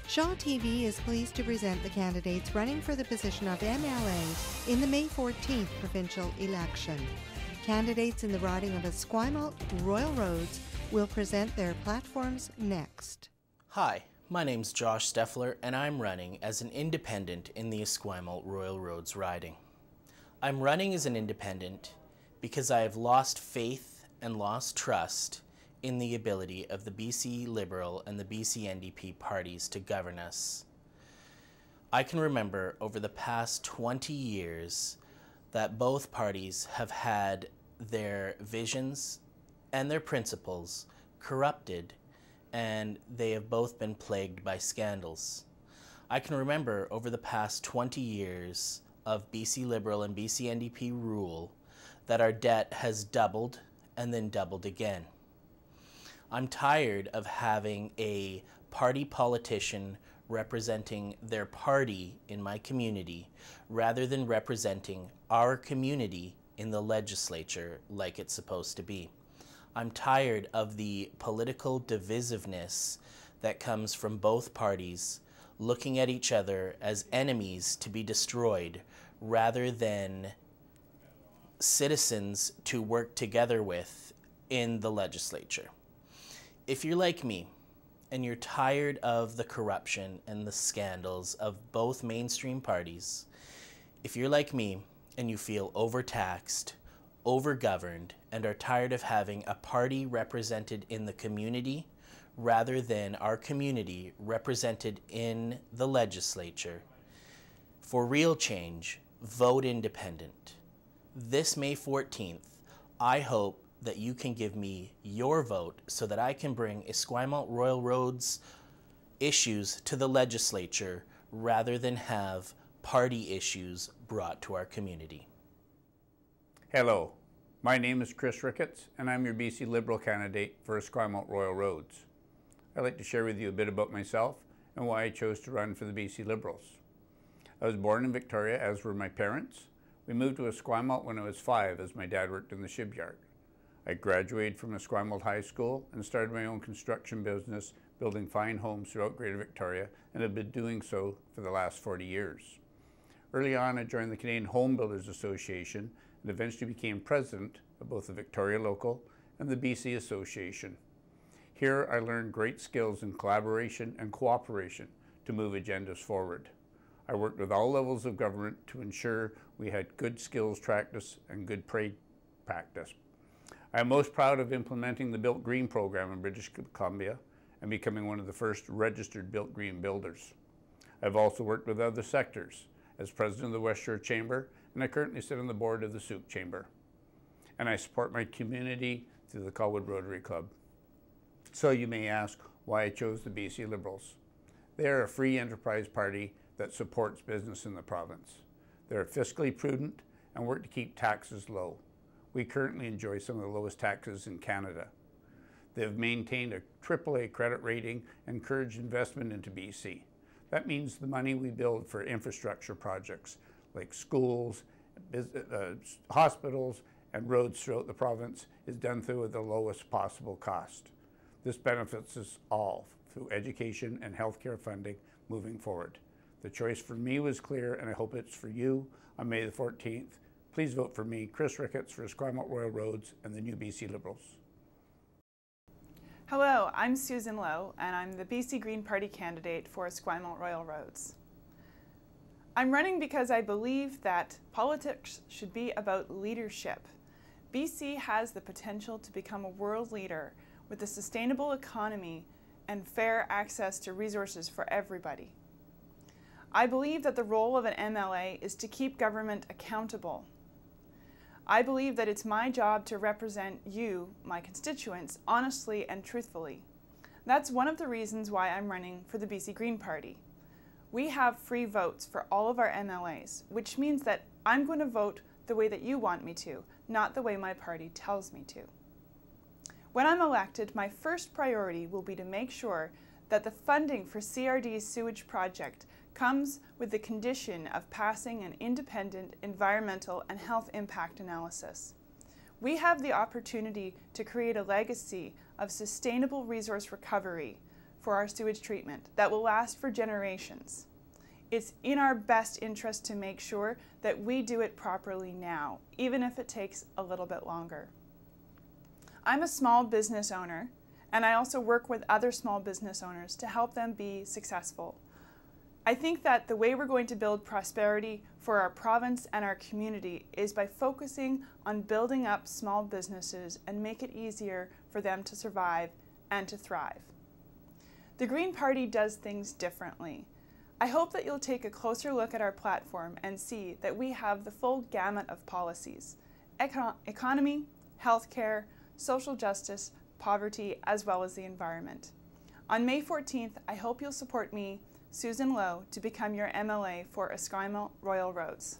Shaw TV is pleased to present the candidates running for the position of MLA in the May 14th provincial election. Candidates in the riding of Esquimalt-Royal Roads will present their platforms next. Hi, my name's Josh Steffler and I'm running as an independent in the Esquimalt-Royal Roads riding. I'm running as an independent because I have lost faith and lost trust in the ability of the BC Liberal and the BC NDP parties to govern us. I can remember over the past 20 years that both parties have had their visions and their principles corrupted, and they have both been plagued by scandals. I can remember over the past 20 years of BC Liberal and BC NDP rule that our debt has doubled and then doubled again. I'm tired of having a party politician representing their party in my community rather than representing our community in the legislature like it's supposed to be. I'm tired of the political divisiveness that comes from both parties looking at each other as enemies to be destroyed rather than citizens to work together with in the legislature. If you're like me and you're tired of the corruption and the scandals of both mainstream parties, if you're like me and you feel overtaxed, overgoverned, and are tired of having a party represented in the community rather than our community represented in the legislature, for real change, vote independent. This May 14th, I hope that you can give me your vote so that I can bring Esquimalt-Royal Roads issues to the legislature rather than have party issues brought to our community. Hello, my name is Chris Rickets and I'm your BC Liberal candidate for Esquimalt-Royal Roads. I'd like to share with you a bit about myself and why I chose to run for the BC Liberals. I was born in Victoria, as were my parents. We moved to Esquimalt when I was 5 as my dad worked in the shipyard. I graduated from Esquimalt High School and started my own construction business, building fine homes throughout Greater Victoria, and have been doing so for the last 40 years. Early on, I joined the Canadian Home Builders Association and eventually became president of both the Victoria Local and the BC Association. Here, I learned great skills in collaboration and cooperation to move agendas forward. I worked with all levels of government to ensure we had good skills practice and good trade practice. I am most proud of implementing the Built Green program in British Columbia and becoming one of the first registered Built Green builders. I've also worked with other sectors as president of the West Shore Chamber, and I currently sit on the board of the Souk Chamber. And I support my community through the Colwood Rotary Club. So you may ask why I chose the BC Liberals. They are a free enterprise party that supports business in the province. They're fiscally prudent and work to keep taxes low. We currently enjoy some of the lowest taxes in Canada. They have maintained a AAA credit rating and encouraged investment into BC. That means the money we build for infrastructure projects like schools, hospitals, and roads throughout the province is done through at the lowest possible cost. This benefits us all through education and healthcare funding moving forward. The choice for me was clear, and I hope it's for you on May the 14th. Please vote for me, Chris Rickets, for Esquimalt-Royal Roads and the new BC Liberals. Hello, I'm Susan Lowe, and I'm the BC Green Party candidate for Esquimalt-Royal Roads. I'm running because I believe that politics should be about leadership. BC has the potential to become a world leader with a sustainable economy and fair access to resources for everybody. I believe that the role of an MLA is to keep government accountable. I believe that it's my job to represent you, my constituents, honestly and truthfully. That's one of the reasons why I'm running for the BC Green Party. We have free votes for all of our MLAs, which means that I'm going to vote the way that you want me to, not the way my party tells me to. When I'm elected, my first priority will be to make sure that the funding for CRD's sewage project comes with the condition of passing an independent environmental and health impact analysis. We have the opportunity to create a legacy of sustainable resource recovery for our sewage treatment that will last for generations. It's in our best interest to make sure that we do it properly now, even if it takes a little bit longer. I'm a small business owner, and I also work with other small business owners to help them be successful. I think that the way we're going to build prosperity for our province and our community is by focusing on building up small businesses and make it easier for them to survive and to thrive. The Green Party does things differently. I hope that you'll take a closer look at our platform and see that we have the full gamut of policies: economy, healthcare, social justice, poverty, as well as the environment. On May 14th, I hope you'll support me, Susan Lowe, to become your MLA for Esquimalt-Royal Roads.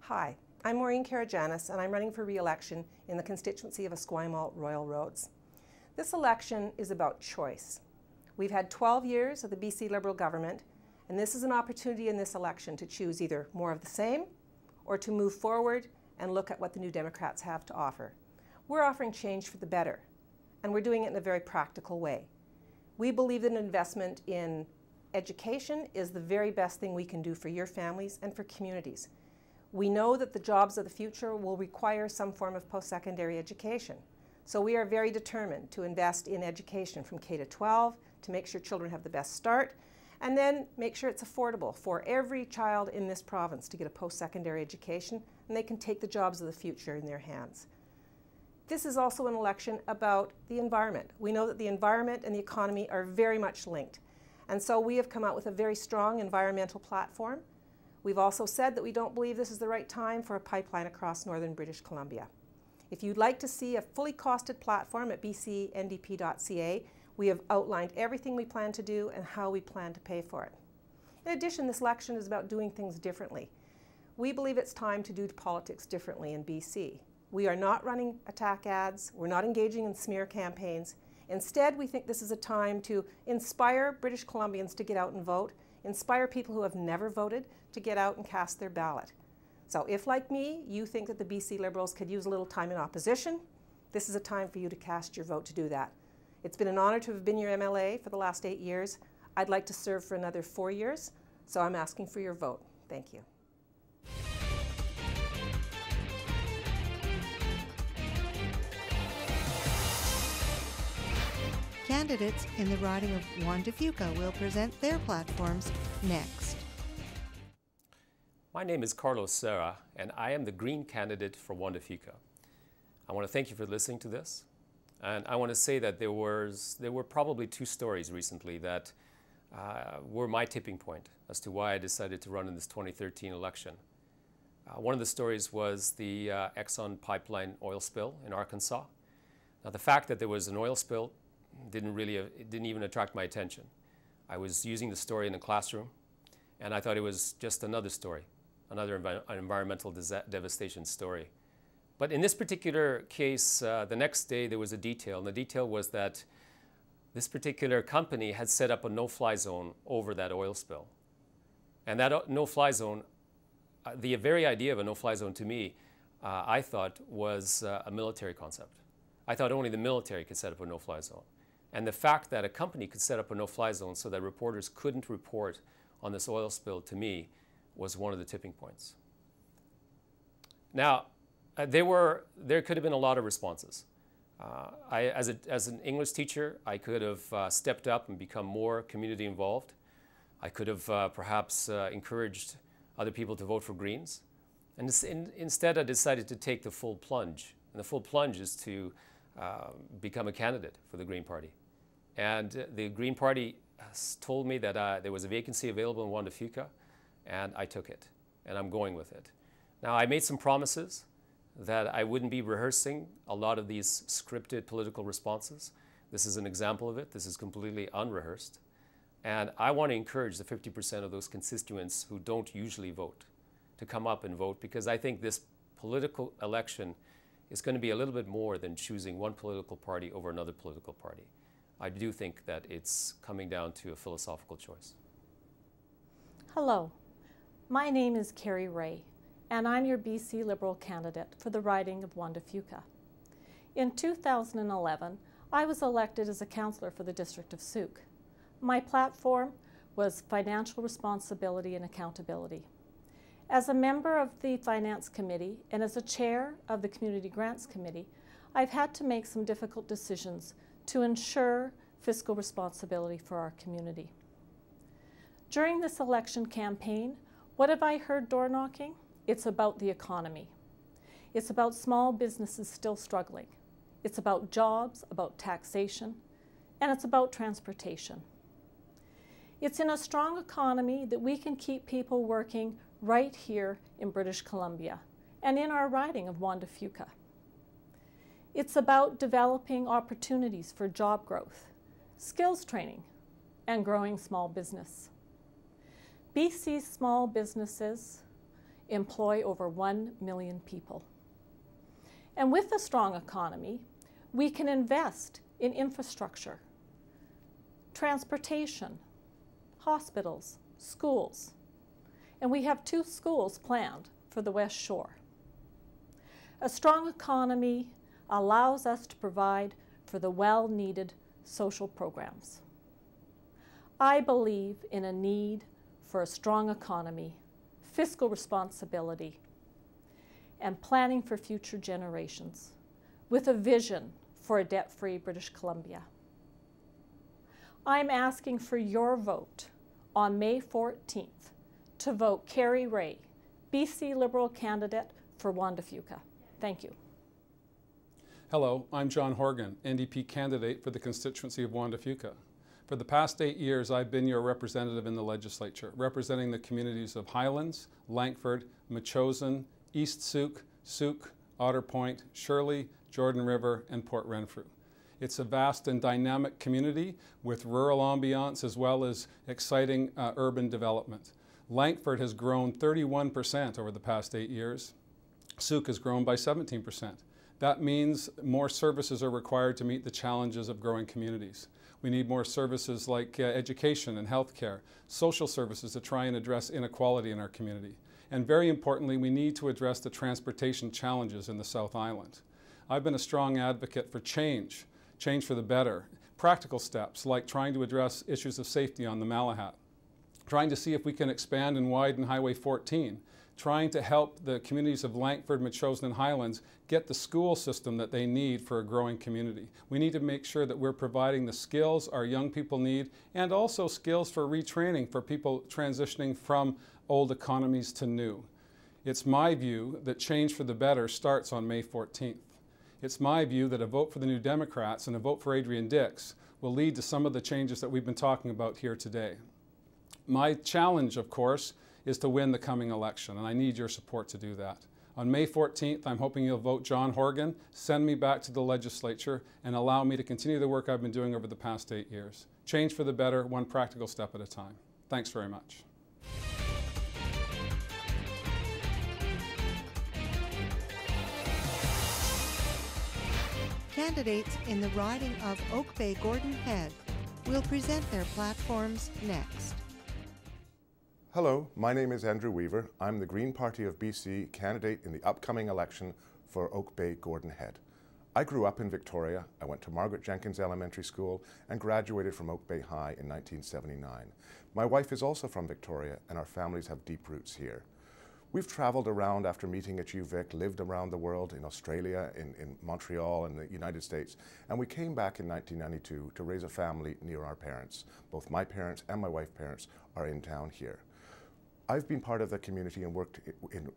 Hi, I'm Maureen Klassen, and I'm running for re-election in the constituency of Esquimalt-Royal Roads. This election is about choice. We've had 12 years of the BC Liberal government, and this is an opportunity in this election to choose either more of the same or to move forward and look at what the New Democrats have to offer. We're offering change for the better, and we're doing it in a very practical way. We believe that an investment in education is the very best thing we can do for your families and for communities. We know that the jobs of the future will require some form of post-secondary education. So we are very determined to invest in education from K to 12 to make sure children have the best start, and then make sure it's affordable for every child in this province to get a post-secondary education, and they can take the jobs of the future in their hands. This is also an election about the environment. We know that the environment and the economy are very much linked. And so we have come out with a very strong environmental platform. We've also said that we don't believe this is the right time for a pipeline across northern British Columbia. If you'd like to see a fully costed platform at bcndp.ca, we have outlined everything we plan to do and how we plan to pay for it. In addition, this election is about doing things differently. We believe it's time to do politics differently in BC. We are not running attack ads. We're not engaging in smear campaigns. Instead, we think this is a time to inspire British Columbians to get out and vote, inspire people who have never voted to get out and cast their ballot. So if, like me, you think that the BC Liberals could use a little time in opposition, this is a time for you to cast your vote to do that. It's been an honor to have been your MLA for the last 8 years. I'd like to serve for another 4 years, so I'm asking for your vote. Thank you. Candidates in the riding of Juan de Fuca will present their platforms next. My name is Sara, and I am the Green candidate for Juan de Fuca. I want to thank you for listening to this. And I want to say that there were probably 2 stories recently that were my tipping point as to why I decided to run in this 2013 election. One of the stories was the Exxon pipeline oil spill in Arkansas. Now, the fact that there was an oil spill didn't even attract my attention. I was using the story in the classroom, and I thought it was just another story, another environmental devastation story. But in this particular case, the next day there was a detail, and the detail was that this particular company had set up a no-fly zone over that oil spill. And that no-fly zone, the very idea of a no-fly zone to me, I thought was a military concept. I thought only the military could set up a no-fly zone. And the fact that a company could set up a no-fly zone so that reporters couldn't report on this oil spill, to me, was one of the tipping points. Now, there could have been a lot of responses. As an English teacher, I could have stepped up and become more community involved. I could have perhaps encouraged other people to vote for Greens. And instead, I decided to take the full plunge. And the full plunge is to become a candidate for the Green Party. And the Green Party told me that there was a vacancy available in Juan de Fuca, and I took it, and I'm going with it. Now, I made some promises that I wouldn't be rehearsing a lot of these scripted political responses. This is an example of it. This is completely unrehearsed. And I want to encourage the 50% of those constituents who don't usually vote to come up and vote, because I think this political election is going to be a little bit more than choosing one political party over another political party. I do think that it's coming down to a philosophical choice. Hello, my name is Carrie Ray, and I'm your BC Liberal candidate for the riding of Juan de Fuca. In 2011, I was elected as a councillor for the district of Fuca. My platform was financial responsibility and accountability. As a member of the Finance Committee and as a chair of the Community Grants Committee, I've had to make some difficult decisions to ensure fiscal responsibility for our community. During this election campaign, what have I heard door knocking? It's about the economy. It's about small businesses still struggling. It's about jobs, about taxation, and it's about transportation. It's in a strong economy that we can keep people working right here in British Columbia and in our riding of Juan de Fuca. It's about developing opportunities for job growth, skills training, and growing small business. BC's small businesses employ over 1 million people. And with a strong economy, we can invest in infrastructure, transportation, hospitals, schools. And we have 2 schools planned for the West Shore. A strong economy allows us to provide for the well-needed social programs. I believe in a need for a strong economy, fiscal responsibility, and planning for future generations with a vision for a debt-free British Columbia. I'm asking for your vote on May 14th to vote Carrie Ray, BC Liberal candidate for Juan de Fuca. Thank you. Hello, I'm John Horgan, NDP candidate for the constituency of Juan de Fuca. For the past 8 years, I've been your representative in the legislature, representing the communities of Highlands, Langford, Metchosin, East Fuca, Fuca, Otter Point, Shirley, Jordan River, and Port Renfrew. It's a vast and dynamic community with rural ambiance as well as exciting urban development. Langford has grown 31% over the past 8 years. Fuca has grown by 17%. That means more services are required to meet the challenges of growing communities. We need more services like education and healthcare, social services to try and address inequality in our community. And very importantly, we need to address the transportation challenges in the South Island. I've been a strong advocate for change for the better, practical steps like trying to address issues of safety on the Malahat, trying to see if we can expand and widen Highway 14, trying to help the communities of Langford, Metchosin, and Highlands get the school system that they need for a growing community. We need to make sure that we're providing the skills our young people need and also skills for retraining for people transitioning from old economies to new. It's my view that change for the better starts on May 14th. It's my view that a vote for the New Democrats and a vote for Adrian Dix will lead to some of the changes that we've been talking about here today. My challenge, of course, is to win the coming election, and I need your support to do that. On May 14th, I'm hoping you'll vote John Horgan, send me back to the legislature, and allow me to continue the work I've been doing over the past 8 years. Change for the better, one practical step at a time. Thanks very much. Candidates in the riding of Oak Bay-Gordon Head will present their platforms next. Hello, my name is Andrew Weaver. I'm the Green Party of BC candidate in the upcoming election for Oak Bay-Gordon Head. I grew up in Victoria. I went to Margaret Jenkins Elementary School and graduated from Oak Bay High in 1979. My wife is also from Victoria and our families have deep roots here. We've traveled around after meeting at UVic, lived around the world in Australia, in Montreal, and the United States, and we came back in 1992 to raise a family near our parents. Both my parents and my wife's parents are in town here. I've been part of the community and worked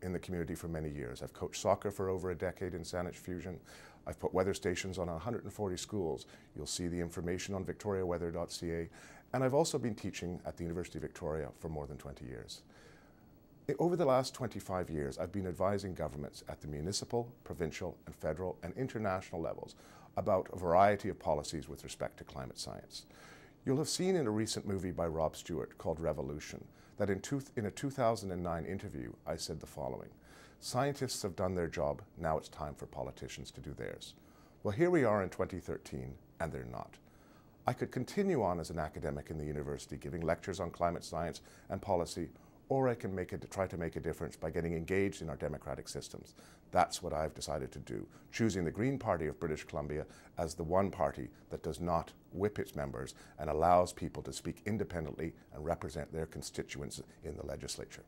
in the community for many years. I've coached soccer for over a decade in Saanich Fusion. I've put weather stations on 140 schools. You'll see the information on victoriaweather.ca. And I've also been teaching at the University of Victoria for more than 20 years. Over the last 25 years, I've been advising governments at the municipal, provincial, and federal and international levels about a variety of policies with respect to climate science. You'll have seen in a recent movie by Rob Stewart called Revolution that in a 2009 interview, I said the following: scientists have done their job, now it's time for politicians to do theirs. Well, here we are in 2013, and they're not. I could continue on as an academic in the university, giving lectures on climate science and policy, or I can try to make a difference by getting engaged in our democratic systems. That's what I've decided to do, choosing the Green Party of British Columbia as the one party that does not whip its members and allows people to speak independently and represent their constituents in the legislature.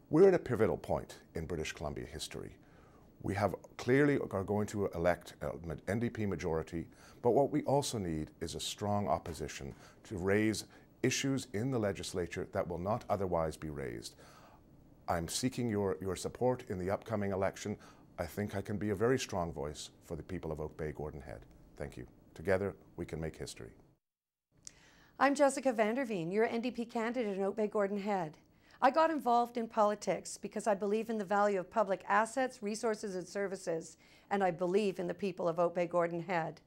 We're at a pivotal point in British Columbia history. We clearly are going to elect an NDP majority, but what we also need is a strong opposition to raise issues in the legislature that will not otherwise be raised. I'm seeking your support in the upcoming election. I think I can be a very strong voice for the people of Oak Bay Gordon Head. Thank you. Together, we can make history. I'm Jessica Vanderveen, your NDP candidate in Oak Bay Gordon Head. I got involved in politics because I believe in the value of public assets, resources, and services, and I believe in the people of Oak Bay Gordon Head.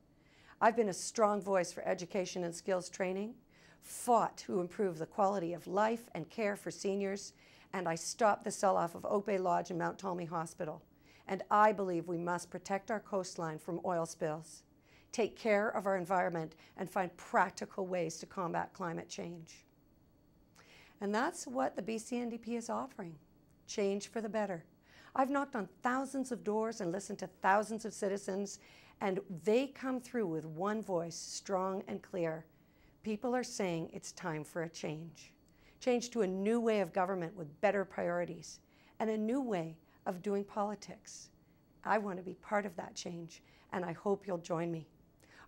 I've been a strong voice for education and skills training, fought to improve the quality of life and care for seniors, and I stopped the sell-off of Oak Bay Lodge and Mount Ptolemy Hospital. And I believe we must protect our coastline from oil spills, take care of our environment, and find practical ways to combat climate change. And that's what the BC NDP is offering, change for the better. I've knocked on thousands of doors and listened to thousands of citizens, and they come through with one voice, strong and clear. People are saying it's time for a change. Change to a new way of government with better priorities and a new way of doing politics. I want to be part of that change, and I hope you'll join me.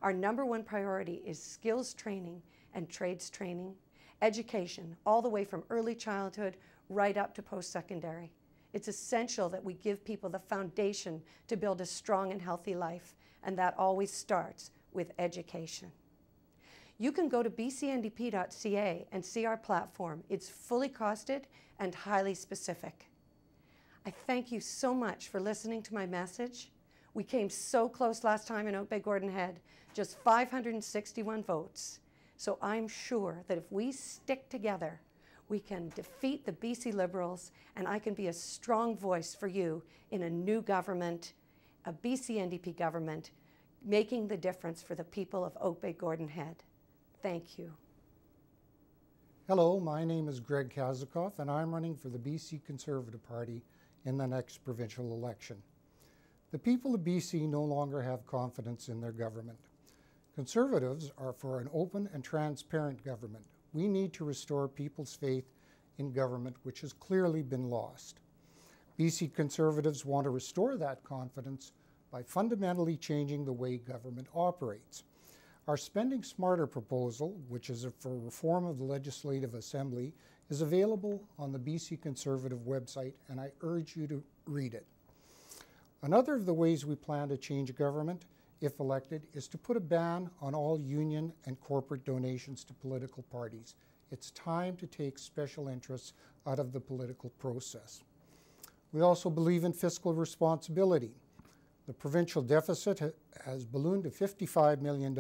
Our #1 priority is skills training and trades training, education, all the way from early childhood right up to post-secondary. It's essential that we give people the foundation to build a strong and healthy life, and that always starts with education. You can go to bcndp.ca and see our platform. It's fully costed and highly specific. I thank you so much for listening to my message. We came so close last time in Oak Bay Gordon Head, just 561 votes. So I'm sure that if we stick together, we can defeat the BC Liberals, and I can be a strong voice for you in a new government, a BC NDP government, making the difference for the people of Oak Bay Gordon Head. Thank you. Hello, my name is Greg Kazikoff, and I'm running for the BC Conservative Party in the next provincial election. The people of BC no longer have confidence in their government. Conservatives are for an open and transparent government. We need to restore people's faith in government, which has clearly been lost. BC Conservatives want to restore that confidence by fundamentally changing the way government operates. Our Spending Smarter proposal, which is for reform of the Legislative Assembly, is available on the BC Conservative website, and I urge you to read it. Another of the ways we plan to change government, if elected, is to put a ban on all union and corporate donations to political parties. It's time to take special interests out of the political process. We also believe in fiscal responsibility. The provincial deficit has ballooned to $55 million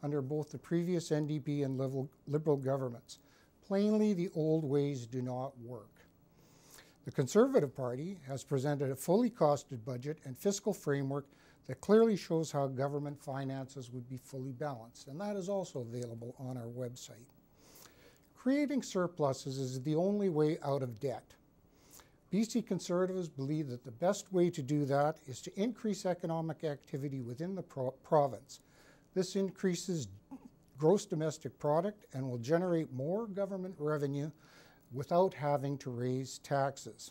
under both the previous NDP and Liberal governments. Plainly, the old ways do not work. The Conservative Party has presented a fully costed budget and fiscal framework that clearly shows how government finances would be fully balanced, and that is also available on our website. Creating surpluses is the only way out of debt. BC Conservatives believe that the best way to do that is to increase economic activity within the province. This increases gross domestic product and will generate more government revenue without having to raise taxes.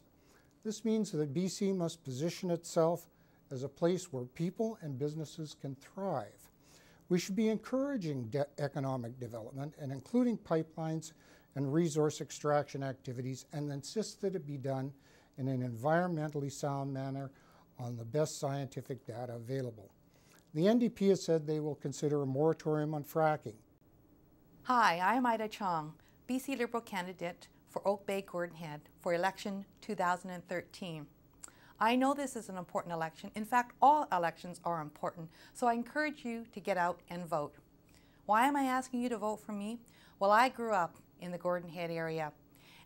This means that BC must position itself as a place where people and businesses can thrive. We should be encouraging economic development and including pipelines and resource extraction activities, and insist that it be done in an environmentally sound manner on the best scientific data available. The NDP has said they will consider a moratorium on fracking. Hi, I'm Ida Chong, BC Liberal candidate for Oak Bay Gordon Head for election 2013. I know this is an important election. In fact, all elections are important, so I encourage you to get out and vote. Why am I asking you to vote for me? Well, I grew up in the Gordon Head area,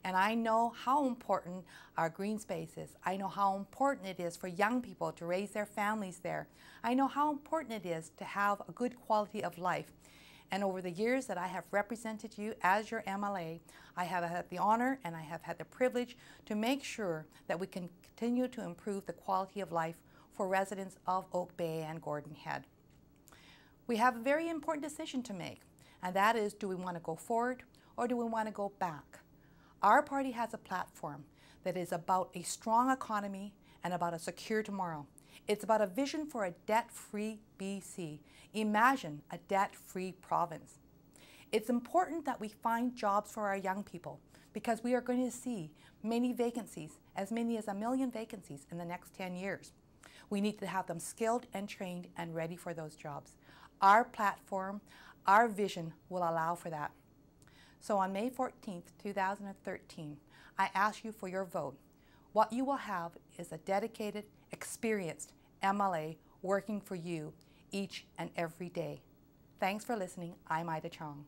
and I know how important our green space is. I know how important it is for young people to raise their families there. I know how important it is to have a good quality of life. And over the years that I have represented you as your MLA, I have had the honor and I have had the privilege to make sure that we can continue to improve the quality of life for residents of Oak Bay and Gordon Head. We have a very important decision to make, and that is, do we want to go forward or do we want to go back? Our party has a platform that is about a strong economy and about a secure tomorrow. It's about a vision for a debt-free BC. Imagine a debt-free province. It's important that we find jobs for our young people because we are going to see many vacancies, as many as 1 million vacancies in the next 10 years. We need to have them skilled and trained and ready for those jobs. Our platform, our vision will allow for that. So on May 14th, 2013, I ask you for your vote. What you will have is a dedicated, experienced MLA working for you each and every day. Thanks for listening. I'm Ida Chong.